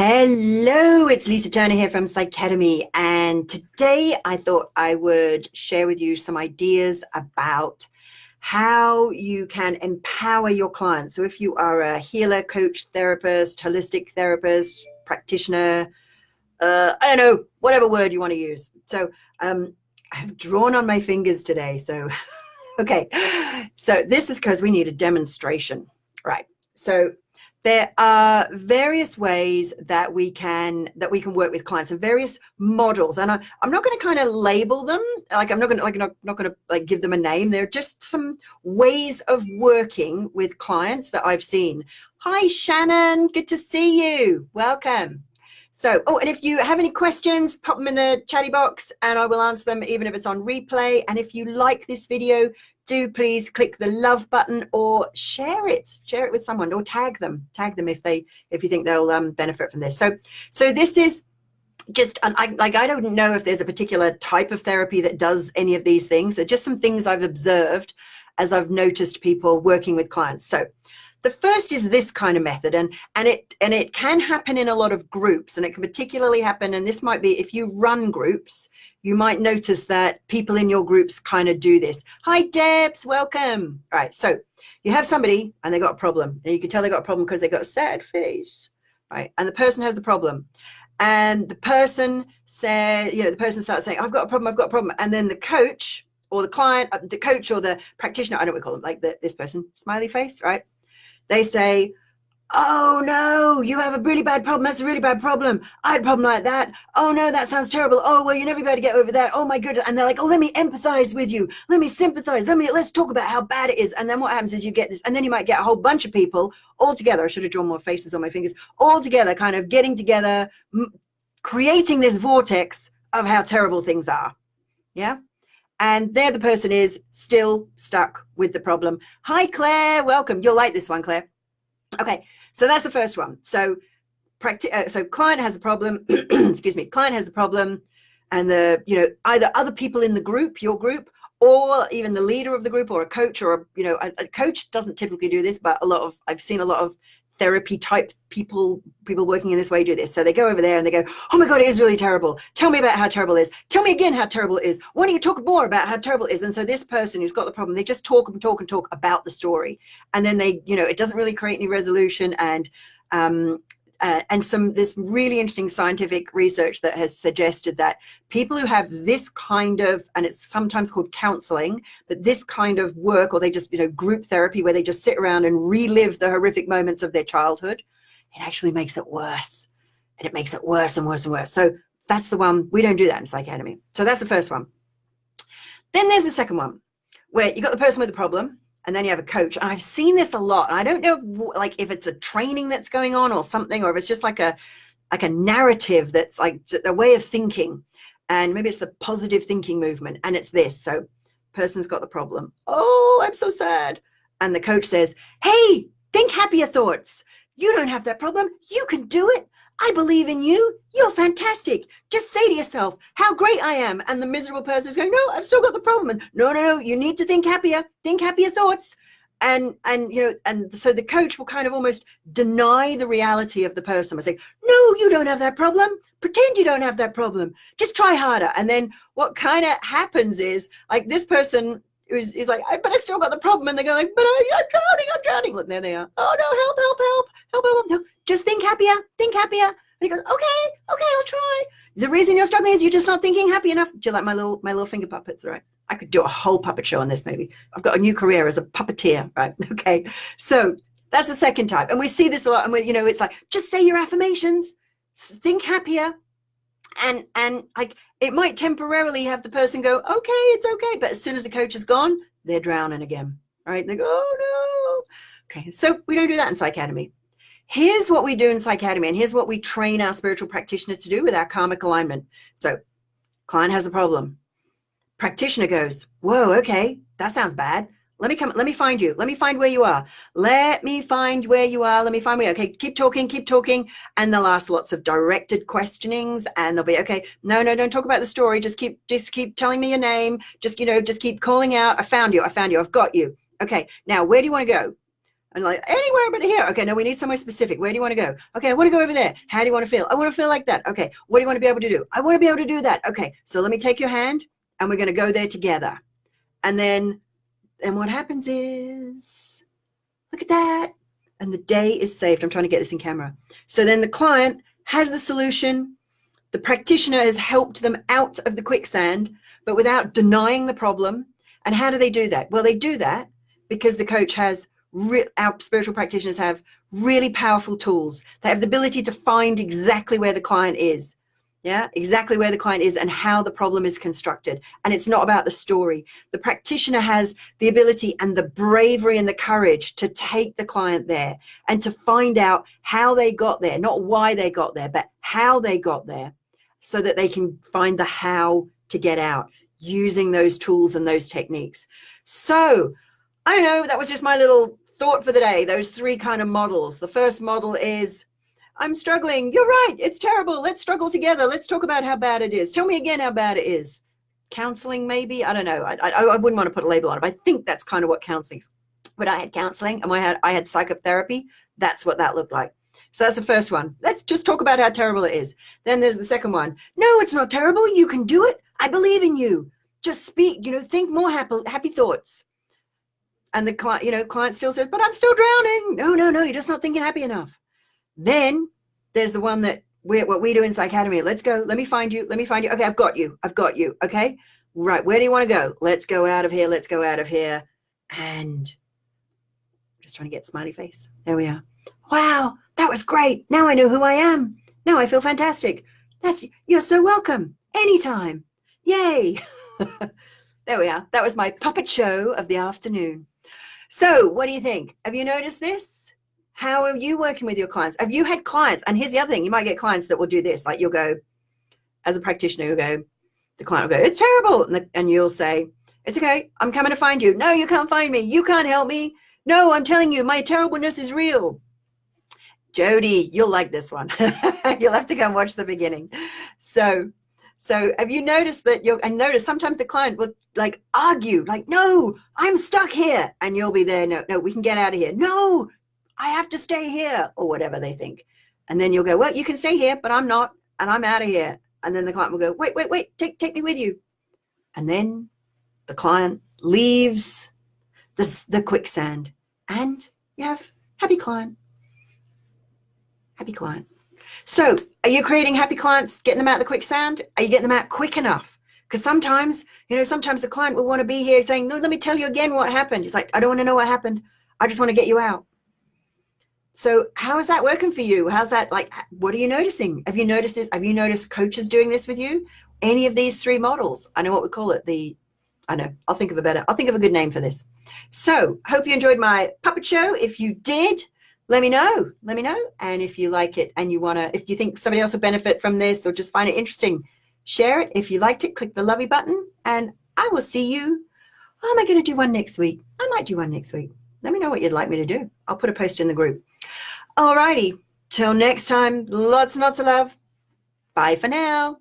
Hello, it's Lisa Turner here from Psycademy, and today I thought I would share with you some ideas about how you can empower your clients. So if you are a healer, coach, therapist, holistic therapist, practitioner, I don't know, whatever word you want to use. So I've drawn on my fingers today. So, okay. So this is because we need a demonstration, right? So there are various ways that we can work with clients and various models, and I'm not going to kind of label them. Like I'm not going to give them a name. They're just some ways of working with clients that I've seen. Hi Shannon, good to see you. Welcome. So, and if you have any questions, pop them in the chatty box and I will answer them, even if it's on replay. And if you like this video, do please click the love button or share it with someone, or tag them if you think they'll benefit from this. So this is just, I don't know if there's a particular type of therapy that does any of these things. They're just some things I've observed as I've noticed people working with clients. So the first is this kind of method, and it can happen in a lot of groups, and it can particularly happen, and this might be if you run groups, you might notice that people in your groups kind of do this. Hi Debs, welcome. All right, so you have somebody and they got a problem, and you can tell they got a problem because they got a sad face, right? And the person has the problem, and the person said, the person starts saying, I've got a problem, and then the coach or the client, the coach or the practitioner, I don't know what we call them, like this person, smiley face, right? They say, oh no, you have a really bad problem. That's a really bad problem. I had a problem like that. Oh no, that sounds terrible. Oh, well, you're never going to get over that. Oh my goodness. And they're like, oh, let me empathize with you. Let me sympathize. Let's talk about how bad it is. And then what happens is you get this, and then you might get a whole bunch of people all together. I should have drawn more faces on my fingers, all together, kind of getting together, creating this vortex of how terrible things are. Yeah. And there the person is still stuck with the problem. Hi, Claire. Welcome. You'll like this one, Claire. Okay. So that's the first one. So client has a problem, excuse me, client has the problem, and either other people in the group, your group, or even the leader of the group, or a coach, or a coach doesn't typically do this, but I've seen a lot of therapy type people working in this way do this. So they go over there and they go, oh my God, it is really terrible. Tell me about how terrible it is. Tell me again how terrible it is. Why don't you talk more about how terrible it is? And so this person who's got the problem, they just talk about the story. And then they, it doesn't really create any resolution. And this really interesting scientific research that has suggested that people who have this kind of, and it's sometimes called counseling, but this kind of work, or they just, group therapy where they just sit around and relive the horrific moments of their childhood, it actually makes it worse. And it makes it worse and worse and worse. So that's the one. We don't do that in Psycademy. So that's the first one. Then there's the second one, where you got the person with the problem, and then you have a coach. And I've seen this a lot. And I don't know if it's a training that's going on or something, or if it's just like a narrative that's like a way of thinking. And maybe it's the positive thinking movement. And it's this. So person's got the problem. Oh, I'm so sad. And the coach says, hey, think happier thoughts. You don't have that problem. You can do it. I believe in you. You're fantastic. Just say to yourself how great I am. And the miserable person is going, no, I've still got the problem. And no, you need to think happier thoughts. And so the coach will kind of almost deny the reality of the person by saying, no, you don't have that problem. Pretend you don't have that problem. Just try harder. And then what kind of happens is, like, this person is like, but I still got the problem. And they go like, but I'm drowning. Look, there they are. Oh no, help. No, just think happier. And he goes, okay, I'll try. The reason you're struggling is you're just not thinking happy enough. Do you like my little finger puppets, right? I could do a whole puppet show on this maybe. I've got a new career as a puppeteer, right? Okay. So that's the second type. And we see this a lot. And it's like, just say your affirmations, think happier. And like, it might temporarily have the person go, okay, it's okay. But as soon as the coach is gone, they're drowning again, right? They go, oh no. Okay. So we don't do that in Psycademy. Here's what we do in Psycademy, and here's what we train our spiritual practitioners to do with our karmic alignment. So client has a problem. Practitioner goes, whoa, okay, that sounds bad. Let me find you. Let me find where you are. Okay, keep talking. And they'll ask lots of directed questionings, and they'll be, okay, no, don't talk about the story. Just keep telling me your name. Just keep calling out. I found you. I've got you. Okay, now where do you want to go? And like, anywhere but here. Okay, no, we need somewhere specific. Where do you want to go? Okay, I want to go over there. How do you want to feel? I want to feel like that. Okay, what do you want to be able to do? I want to be able to do that. Okay, so let me take your hand and we're going to go there together. And then what happens is, look at that. And the day is saved. I'm trying to get this in camera. So then the client has the solution. The practitioner has helped them out of the quicksand, but without denying the problem. And how do they do that? Well, they do that because the coach has our spiritual practitioners have really powerful tools. They have the ability to find exactly where the client is. Yeah, exactly where the client is and how the problem is constructed. And it's not about the story. The practitioner has the ability and the bravery and the courage to take the client there and to find out how they got there, not why they got there, but how they got there, so that they can find the how to get out using those tools and those techniques. So I don't know, that was just my little thought for the day, those three kind of models. The first model is, I'm struggling. You're right. It's terrible. Let's struggle together. Let's talk about how bad it is. Tell me again how bad it is. Counseling, maybe? I don't know. I wouldn't want to put a label on it, but I think that's kind of what counseling is. When I had counseling and I had psychotherapy, that's what that looked like. So that's the first one. Let's just talk about how terrible it is. Then there's the second one. No, it's not terrible. You can do it. I believe in you. Just speak, think more happy thoughts. And the client still says, but I'm still drowning. No, you're just not thinking happy enough. Then there's the one that what we do in Psycademy. Let's go. Let me find you. Okay, I've got you. Okay, right. Where do you want to go? Let's go out of here. And I'm just trying to get smiley face. There we are. Wow, that was great. Now I know who I am. Now I feel fantastic. You're so welcome. Anytime. Yay. There we are. That was my puppet show of the afternoon. So what do you think? Have you noticed this? How are you working with your clients? Have you had clients? And here's the other thing. You might get clients that will do this. Like you'll go, as a practitioner, the client will go, it's terrible. And you'll say, it's okay. I'm coming to find you. No, you can't find me. You can't help me. No, I'm telling you, my terribleness is real. Jody, you'll like this one. You'll have to go and watch the beginning. So have you noticed that notice sometimes the client will like argue, like, no, I'm stuck here. And you'll be there. No, we can get out of here. No, I have to stay here, or whatever they think. And then you'll go, well, you can stay here, but I'm not, and I'm out of here. And then the client will go, wait, take me with you. And then the client leaves the quicksand and you have happy client. Happy client. So are you creating happy clients, getting them out of the quicksand? Are you getting them out quick enough? Because sometimes the client will want to be here saying, no, let me tell you again what happened. It's like, I don't want to know what happened. I just want to get you out. So how is that working for you? How's that, like, what are you noticing? Have you noticed this? Have you noticed coaches doing this with you? Any of these three models? I know what we call it. I'll think of a good name for this. So hope you enjoyed my puppet show. If you did, let me know. And if you like it and if you think somebody else will benefit from this or just find it interesting, share it. If you liked it, click the lovey button and I will see you. Oh, am I going to do one next week? I might do one next week. Let me know what you'd like me to do. I'll put a post in the group. Alrighty. Till next time, lots and lots of love. Bye for now.